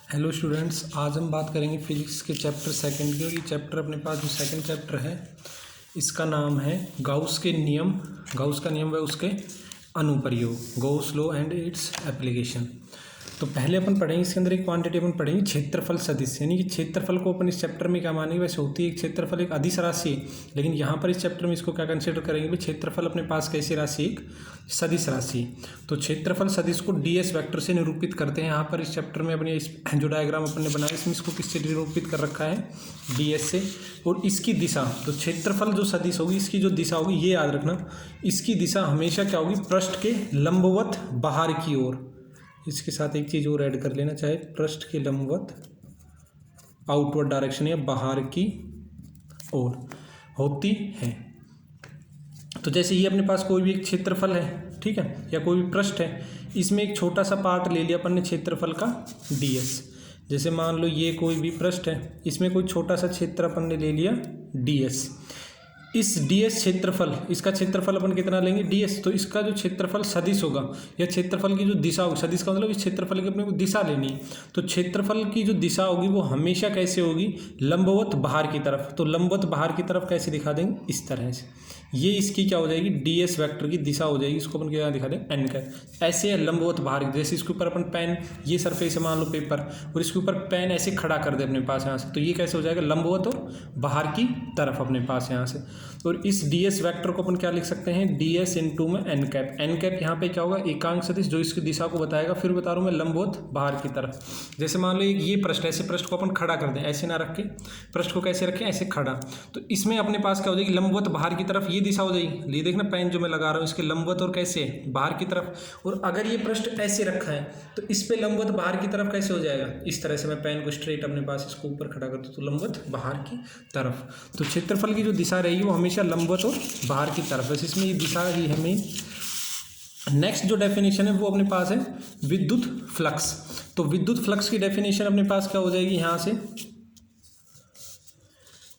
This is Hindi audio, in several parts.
हेलो स्टूडेंट्स, आज हम बात करेंगे फिजिक्स के चैप्टर सेकंड की। और ये चैप्टर अपने पास जो सेकंड चैप्टर है इसका नाम है गाउस के नियम। गाउस का नियम व उसके अनुप्रयोग, Gauss law and its application. तो पहले अपन पढ़ेंगे इसके अंदर एक क्वांटिटी अपन पढ़ेंगे क्षेत्रफल सदिश, यानी कि क्षेत्रफल को अपन इस चैप्टर में क्या मानेंगे, वैसे होती है एक क्षेत्रफल एक अदिश राशि है, लेकिन यहाँ पर इस चैप्टर में इसको क्या कंसिडर करेंगे भाई, क्षेत्रफल अपने पास कैसी राशि, एक सदिश राशि। तो क्षेत्रफल सदिश को ds वेक्टर से निरूपित करते हैं। यहाँ पर इस चैप्टर में अपने इस जो डायग्राम अपन ने बनाया इसमें इसको किससे निरूपित कर रखा है, ds से। और इसकी दिशा, तो क्षेत्रफल जो सदिश होगी इसकी जो दिशा होगी ये याद रखना, इसकी दिशा हमेशा क्या होगी, पृष्ठ के लंबवत बाहर की ओर। इसके साथ एक चीज़ और ऐड कर लेना, चाहे पृष्ठ के लंबवत आउटवर्ड डायरेक्शन या बाहर की ओर होती है। तो जैसे ये अपने पास कोई भी एक क्षेत्रफल है, ठीक है, या कोई भी पृष्ठ है, इसमें एक छोटा सा पार्ट ले लिया अपन ने क्षेत्रफल का ds। जैसे मान लो ये कोई भी पृष्ठ है, इसमें कोई छोटा सा क्षेत्र अपन ने ले लिया ds। इस ds क्षेत्रफल, इसका क्षेत्रफल अपन कितना लेंगे ds, तो इसका जो क्षेत्रफल सदिश होगा या क्षेत्रफल की जो दिशा होगी, सदिश का मतलब इस क्षेत्रफल की अपने को दिशा लेनी है, तो क्षेत्रफल की जो दिशा होगी वो हमेशा कैसे होगी, लंबवत बाहर की तरफ। तो लंबवत बाहर की तरफ कैसे दिखा देंगे, इस तरह से। ये इसकी क्या हो जाएगी, ds वेक्टर की दिशा हो जाएगी। इसको अपन क्या दिखा दें, n कैप। ऐसे लंबवत बाहर की, जैसे इसके ऊपर अपन पेन, ये सरफेस है मान लो पेपर, और इसके ऊपर पेन ऐसे खड़ा कर दे अपने पास यहाँ से, तो ये कैसे हो जाएगा, लंबवत और बाहर की तरफ अपने पास यहाँ से। और इस ds वेक्टर को अपन क्या लिख सकते हैं, ds इंटू में n कैप। n कैप यहाँ पे क्या होगा, एकांक सदिश जो इसकी दिशा को बताएगा। फिर बता रहा हूँ मैं लंबवत बाहर की तरफ। जैसे मान लो ये पृष्ठ, ऐसे पृष्ठ को अपन खड़ा कर दें, ऐसे ना रख के पृष्ठ को कैसे रखें, ऐसे खड़ा, तो इसमें अपने पास क्या हो जाएगी, लंबवत बाहर की तरफ ये दिशा हो जाएगी। ये देखना पेन जो मैं लगा रहा हूँ इसके लंबवत और कैसे बाहर की तरफ। और अगर ये पृष्ठ ऐसे रखा है तो इस पे लंबवत बाहर की तरफ कैसे हो जाएगा, इस तरह से। मैं पेन को स्ट्रेट अपने पास इसको ऊपर खड़ा कर दूँ तो लंबवत बाहर की तरफ। तो क्षेत्रफल की जो दिशा रहेगी वो हमेशा लंबवत और बाहर की तरफ, बस इसमें ये दिशा ही हमें। नेक्स्ट जो डेफिनेशन है वो अपने पास है विद्युत फ्लक्स। तो विद्युत फ्लक्स की डेफिनेशन अपने पास क्या हो जाएगी, यहाँ से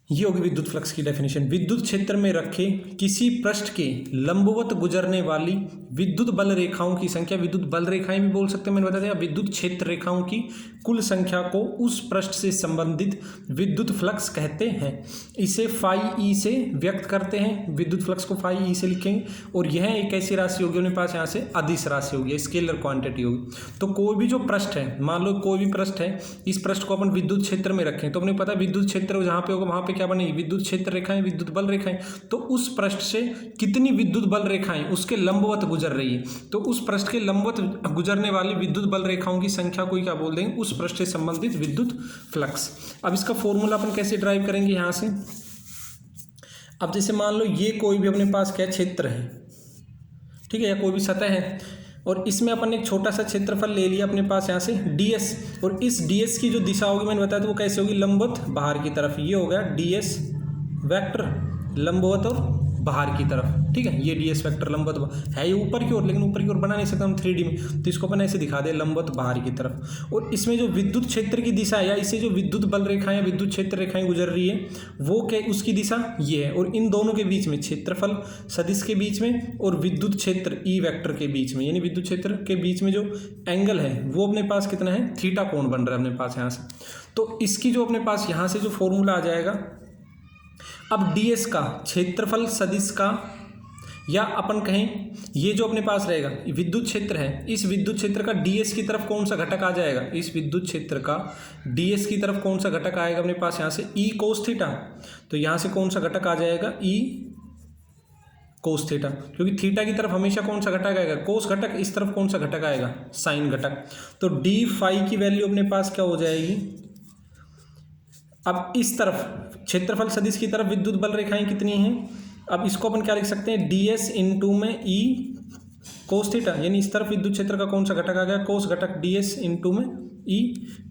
ये होगी विद्युत फ्लक्स की डेफिनेशन। विद्युत क्षेत्र में रखे किसी पृष्ठ के लंबवत गुजरने वाली विद्युत बल रेखाओं की संख्या, विद्युत बल रेखाएं भी बोल सकते हैं, मैंने बता दिया, विद्युत क्षेत्र रेखाओं की कुल संख्या को उस पृष्ठ से संबंधित विद्युत फ्लक्स कहते हैं। इसे फाई ई से व्यक्त करते हैं, विद्युत फ्लक्स को फाई ई से लिखेंगे। और यह एक ऐसी राशि होगी अपने पास यहाँ से अदिश राशि होगी, स्केलर क्वांटिटी होगी। तो कोई भी जो पृष्ठ है, मान लो कोई भी पृष्ठ है, इस पृष्ठ को अपन विद्युत क्षेत्र में रखें, तो अपने पता है विद्युत क्षेत्र जहाँ पे होगा वहाँ पे क्या बनेगी, विद्युत क्षेत्र रेखाएं, विद्युत बल रेखाएं। तो उस पृष्ठ से कितनी विद्युत बल रेखाएं उसके लंबवत गुजर रही है, तो उस पृष्ठ के लंबवत गुजरने वाली विद्युत बल रेखाओं की संख्या को क्या बोल देंगे, उस पृष्ठ से संबंधित विद्युत फ्लक्स। अब इसका फॉर्मूला अपन कैसे ड्राइव करेंगे यहाँ से। अब जैसे मान लो ये कोई भी अपने पास क्या क्षेत्र है, ठीक है, या कोई भी सतह है, और इसमें अपन एक छोटा सा क्षेत्रफल ले लिया अपने पास यहाँ से ds। और इस ds की जो दिशा होगी मैंने बताया तो वो कैसे होगी, लंबवत बाहर की तरफ। ये हो गया ds वेक्टर, लंबवत और बाहर की तरफ, ठीक है। ये ds वेक्टर लंबवत है, ये ऊपर की ओर, लेकिन ऊपर की ओर बना नहीं सकता हम 3D में, तो इसको अपन ऐसे दिखा दे, लंबवत बाहर की तरफ। और इसमें जो विद्युत क्षेत्र की दिशा है, या इसे जो विद्युत बल रेखाएं, विद्युत क्षेत्र रेखाएं गुजर रही है, वो क्या, उसकी दिशा ये है। और इन दोनों के बीच में, क्षेत्रफल सदिश के बीच में और विद्युत क्षेत्र ई वेक्टर के बीच में, यानी विद्युत क्षेत्र के बीच में जो एंगल है वो अपने पास कितना है, थीटा कोण बन रहा है अपने पास यहाँ से। तो इसकी जो अपने पास यहाँ से जो फॉर्मूला आ जाएगा, अब ds का क्षेत्रफल सदिश का, या अपन कहें ये जो अपने पास रहेगा विद्युत क्षेत्र है, इस विद्युत क्षेत्र का ds की तरफ कौन सा घटक आ जाएगा, इस विद्युत क्षेत्र का ds की तरफ कौन सा घटक आएगा अपने पास यहाँ से, e cos थीटा। तो यहाँ से कौन सा घटक आ जाएगा, e cos थीटा, क्योंकि थीटा की तरफ हमेशा कौन सा घटक आएगा, कोस घटक। इस तरफ कौन सा घटक आएगा, साइन घटक। तो d फाई की वैल्यू अपने पास क्या हो जाएगी, अब इस तरफ क्षेत्रफल सदिश की तरफ विद्युत बल रेखाएं कितनी हैं, अब इसको अपन क्या लिख सकते हैं, ds इंटू में e कोस थीटा, यानी इस तरफ विद्युत क्षेत्र का कौन सा घटक आ गया, कोस घटक, ds इंटू में e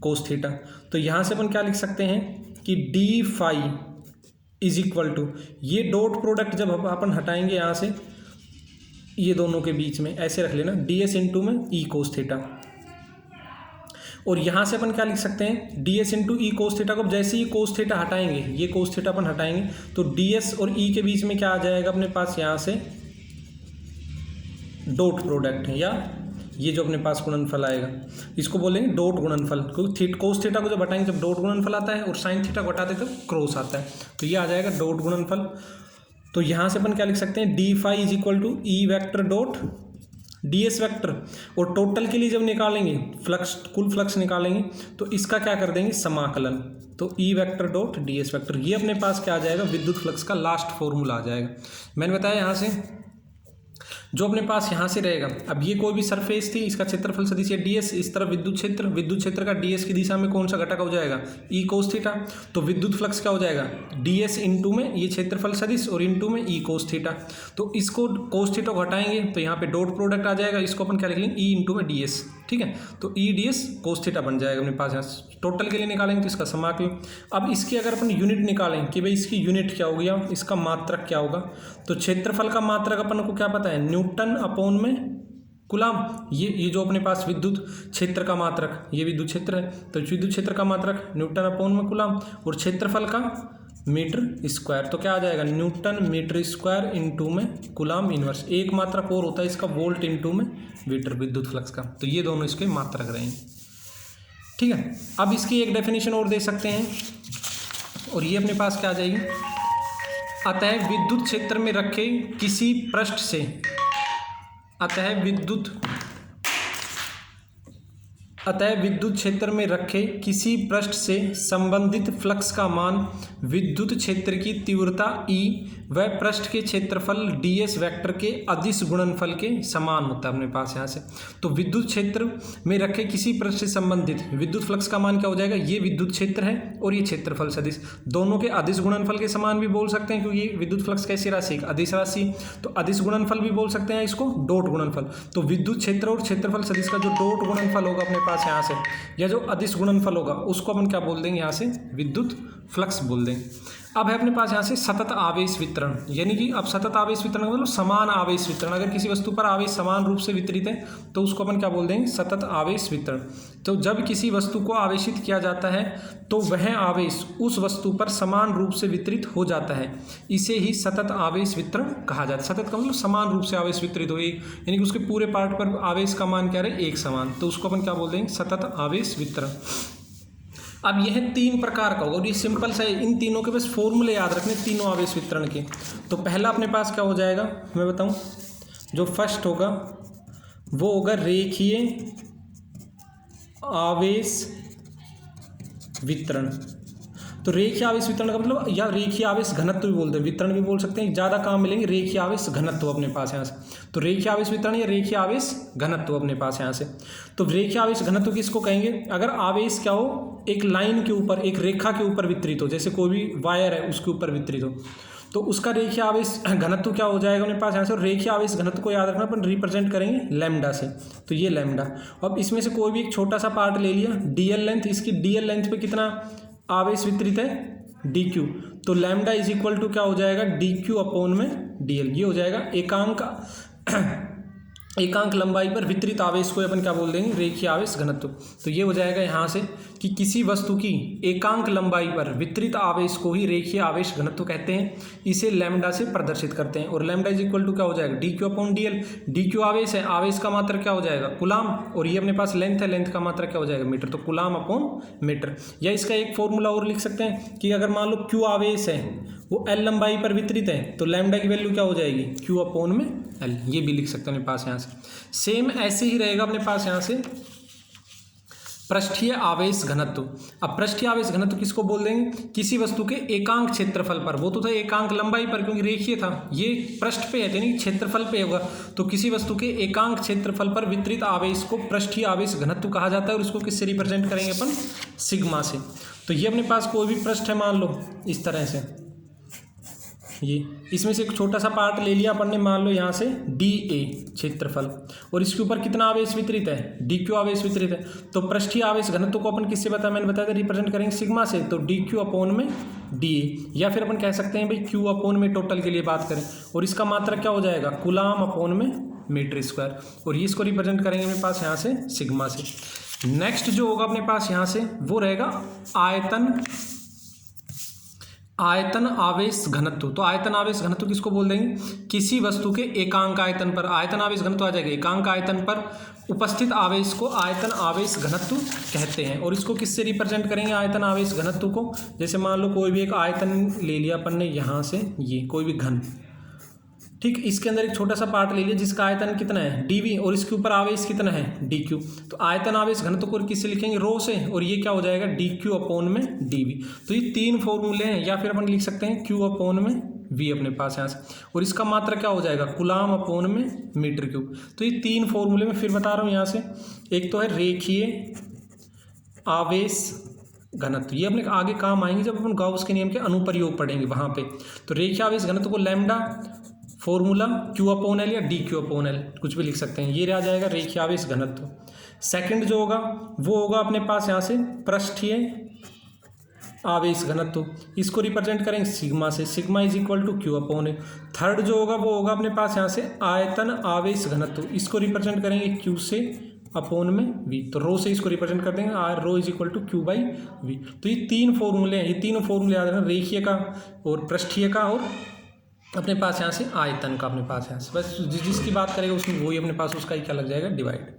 कोस थीटा। तो यहाँ से अपन क्या लिख सकते हैं कि d phi is equal to, ये डॉट प्रोडक्ट जब अपन हटाएंगे यहाँ से, ये दोनों के बीच में ऐसे रख लेना, ds इंटू में e कोस थीटा। और यहाँ से अपन क्या लिख सकते हैं, ds इंटू ई कोस थीटा को जैसे ही कोस थीटा हटाएंगे, ये कोस थीटा अपन हटाएंगे, तो ds और e के बीच में क्या आ जाएगा अपने पास यहाँ से, डॉट प्रोडक्ट है, या ये जो अपने पास गुणनफल आएगा इसको बोलेंगे डॉट गुणनफल, क्योंकि कोस थीटा को जब हटाएंगे जब डॉट गुणनफल आता है और साइन थीटा को हटाते तब क्रॉस आता है, तो ये आ जाएगा डॉट गुणनफल। तो यहाँ से अपन क्या लिख सकते हैं, D phi is equal to E vector dot D S vector. और टोटल के लिए जब निकालेंगे फ्लक्स, कुल फ्लक्स निकालेंगे तो इसका क्या कर देंगे समाकलन, तो ई vector dot D S vector. ये अपने पास क्या आ जाएगा, विद्युत फ्लक्स का लास्ट फॉर्मूला आ जाएगा। मैंने बताया यहाँ से जो अपने पास यहाँ से रहेगा, अब ये कोई भी सरफेस थी, इसका क्षेत्रफल सदिश है ds, इस तरफ विद्युत क्षेत्र का ds की दिशा में कौन सा घटक हो जाएगा, e कोस थीटा। तो विद्युत फ्लक्स क्या हो जाएगा, ds इंटू में ये क्षेत्रफल सदिश और इंटू में e कोस थीटा। तो इसको कोस थीटा को हटाएंगे तो यहाँ पे डॉट प्रोडक्ट आ जाएगा, इसको अपन क्या लिख लेंगे, e इंटू में ds, ठीक है। तो e ds कोस थीटा बन जाएगा अपने पास। यहाँ टोटल के लिए निकालेंगे तो इसका समाकलन। अब इसकी अगर अपन यूनिट निकालें कि भाई इसकी यूनिट क्या होगी, इसका मात्रक क्या होगा, तो क्षेत्रफल का मात्रक अपन को क्या पता है, न्यूटन अपॉन में कूलम। ये जो अपने पास विद्युत क्षेत्र का मात्रक, ये विद्युत क्षेत्र है तो विद्युत क्षेत्र का मात्रक न्यूटन अपॉन में कूलम, और क्षेत्रफल का मीटर स्क्वायर। तो क्या आ जाएगा, न्यूटन मीटर स्क्वायर इंटू में कूलम इनवर्स। एक मात्रक और होता है इसका, वोल्ट इंटू में मीटर विद्युत फ्लक्स का। तो ये दोनों इसके मात्रक रहेंगे, ठीक है। अब इसकी एक डेफिनेशन और दे सकते हैं, और ये अपने पास क्या आ जाएगी, अतः विद्युत क्षेत्र में रखे किसी पृष्ठ से, अतः विद्युत क्षेत्र में रखे किसी पृष्ठ से संबंधित फ्लक्स का मान विद्युत क्षेत्र की तीव्रता E व पृष्ठ के क्षेत्रफल ds वेक्टर के अदिश गुणनफल के समान होता है अपने पास यहाँ से। तो विद्युत क्षेत्र में रखे किसी पृष्ठ से संबंधित विद्युत फ्लक्स का मान क्या हो जाएगा, ये विद्युत क्षेत्र है और ये क्षेत्रफल सदिश, दोनों के अदिश गुणनफल के समान भी बोल सकते हैं, क्योंकि विद्युत फ्लक्स कैसी राशि, एक अदिश राशि। तो अदिश गुणनफल भी बोल सकते हैं इसको, डॉट गुणनफल। तो विद्युत क्षेत्र और क्षेत्रफल सदिश का जो डॉट गुणनफल होगा अपने पास यहाँ से, या जो अदिश गुणनफल होगा उसको अपन क्या बोल देंगे, यहाँ से विद्युत फ्लक्स बोल देंगे। अब है अपने पास यहाँ से सतत आवेश वितरण, यानी कि अब सतत आवेश वितरण का मतलब समान आवेश वितरण। अगर किसी वस्तु पर आवेश समान रूप से वितरित है तो उसको अपन क्या बोल देंगे, सतत आवेश वितरण। तो जब किसी वस्तु को आवेशित किया जाता है तो वह आवेश उस वस्तु पर समान रूप से वितरित हो जाता है, इसे ही सतत आवेश वितरण कहा जाता है। सतत का मतलब समान रूप से आवेश वितरित हो, एक यानी कि उसके पूरे पार्ट पर आवेश का मान क्या रहे, एक समान, तो उसको अपन क्या बोल देंगे, सतत आवेश वितरण। अब यह 3 प्रकार का होगा, और ये सिंपल सा है, इन तीनों के बस फॉर्मूले याद रखने, तीनों आवेश वितरण के। तो पहला अपने पास क्या हो जाएगा, मैं बताऊं, जो फर्स्ट होगा वो होगा रेखीय आवेश वितरण। तो रेखीय आवेश वितरण का मतलब, या रेखीय आवेश घनत्व भी बोलते हैं, वितरण भी बोल सकते हैं, ज़्यादा काम मिलेंगे रेखीय आवेश घनत्व अपने पास यहाँ से। तो रेखीय आवेश वितरण या रेखीय आवेश घनत्व अपने पास यहाँ से। तो रेखीय आवेश घनत्व किसको कहेंगे, अगर आवेश क्या हो, एक लाइन के ऊपर, एक रेखा के ऊपर वितरित हो, जैसे कोई भी वायर है उसके ऊपर वितरित हो, तो उसका रेखीय आवेश घनत्व क्या हो जाएगा अपने पास यहाँ से। और रेखीय आवेश घनत्व को याद रखना, अपन रिप्रेजेंट करेंगे लैम्डा से, तो ये लैम्डा। अब इसमें से कोई भी एक छोटा सा पार्ट ले लिया, डीएल लेंथ, इसकी डीएल लेंथ पे कितना आवेश वितरित है, dq। तो लैम्डा इज इक्वल टू क्या हो जाएगा, dq अपॉन में dl। ये हो जाएगा एकांक लंबाई पर वितरित आवेश को अपन क्या बोल देंगे, रेखीय आवेश घनत्व। तो ये हो जाएगा यहाँ से कि किसी वस्तु की एकांक लंबाई पर वितरित आवेश को ही रेखीय आवेश घनत्व कहते हैं, इसे लैम्डा से प्रदर्शित करते हैं। और लैम्डा इज इक्वल टू क्या हो जाएगा, dq अपॉन dl। dq आवेश है, आवेश का मात्रक क्या हो जाएगा, कूलम, और ये अपने पास लेंथ है, लेंथ का मात्रक क्या हो जाएगा, मीटर। तो कूलम अपॉन मीटर। या इसका एक फॉर्मूला और लिख सकते हैं कि अगर मान लो q आवेश है वो l लंबाई पर वितरित है, तो लैम्डा की वैल्यू क्या हो जाएगी, q अपॉन में l। ये भी लिख सकते हैं अपने पास यहाँ से। सेम ऐसे ही रहेगा अपने पास यहाँ से पृष्ठीय आवेश घनत्व। अब पृष्ठीय आवेश घनत्व किसको बोल देंगे, किसी वस्तु के एकांक क्षेत्रफल पर, वो तो था एकांक लंबाई पर क्योंकि रेखीय था, ये पृष्ठ पे है यानी क्षेत्रफल पे होगा। तो किसी वस्तु के एकांक क्षेत्रफल पर वितरित आवेश को पृष्ठीय आवेश घनत्व कहा जाता है, और इसको किससे रिप्रेजेंट करेंगे अपन, सिग्मा से। तो ये अपने पास कोई भी पृष्ठ है, मान लो इस तरह से, ये इसमें से एक छोटा सा पार्ट ले लिया अपन ने, मान लो यहाँ से dA क्षेत्रफल, और इसके ऊपर कितना आवेश वितरित है, dq आवेश वितरित है। तो पृष्ठीय आवेश घनत्व को अपन किससे बताया, मैंने बताया था, रिप्रेजेंट करेंगे सिग्मा से। तो dq अपॉन में dA, या फिर अपन कह सकते हैं भाई q अपॉन में, टोटल के लिए बात करें, और इसका मात्रक क्या हो जाएगा, कूलम अपॉन में मीटर स्क्वायर, और ये इसको रिप्रेजेंट करेंगे मेरे पास यहाँ से सिग्मा से। नेक्स्ट जो होगा अपने पास यहाँ से वो रहेगा आयतन आयतन आवेश घनत्व, तो आयतन आवेश घनत्व किसको बोल देंगे? किसी वस्तु के एकांक आयतन पर, आयतन आवेश घनत्व आ जाएगा, एकांक आयतन पर उपस्थित आवेश को आयतन आवेश घनत्व कहते हैं। और इसको किससे रिप्रेजेंट करेंगे आयतन आवेश घनत्व को? जैसे मान लो कोई भी एक आयतन ले लिया अपन ने यहाँ से, ये कोई भी घन, ठीक, इसके अंदर एक छोटा सा पार्ट ले लिया जिसका आयतन कितना है dv, और इसके ऊपर आवेश कितना है dq। तो आयतन आवेश घनत्व को किससे लिखेंगे? रो से, और ये क्या हो जाएगा dq अपॉन में dv। तो ये तीन फॉर्मूले हैं, या फिर अपन लिख सकते हैं q अपॉन में v अपने पास यहाँ से, और इसका मात्रा क्या हो जाएगा? कूलाम अपॉन में मीटर क्यूब। तो ये तीन फॉर्मूले में फिर बता रहा हूँ यहाँ से। एक तो है रेखीय आवेश घनत्व, ये अपने आगे काम आएंगे जब अपन गाउस के नियम के अनुप्रयोग पढ़ेंगे वहाँ पे। तो रेखीय आवेश घनत्व को lambda formula q upon L या dq अपॉन एल कुछ भी लिख सकते हैं, ये रह जाएगा रेखीय आवेश घनत्व। सेकंड जो होगा वो होगा अपने पास यहाँ से पृष्ठीय आवेश घनत्व, इसको रिप्रेजेंट करेंगे सिग्मा से, sigma is equal to q upon A. Third जो होगा वो होगा अपने पास यहाँ से आयतन आवेश घनत्व, इसको रिप्रेजेंट करेंगे q से अपॉन में v। तो रो से इसको रिप्रेजेंट कर देंगे, R rho is equal to q by v। तो ये तीन फॉर्मूले हैं, ये तीनों फॉर्मूले याद रखना, रेखीय का और पृष्ठीय का और अपने पास यहाँ से आयतन का अपने पास यहाँ से। बस जिसकी बात करेगा उसमें वही अपने पास उसका ही क्या लग जाएगा? डिवाइड।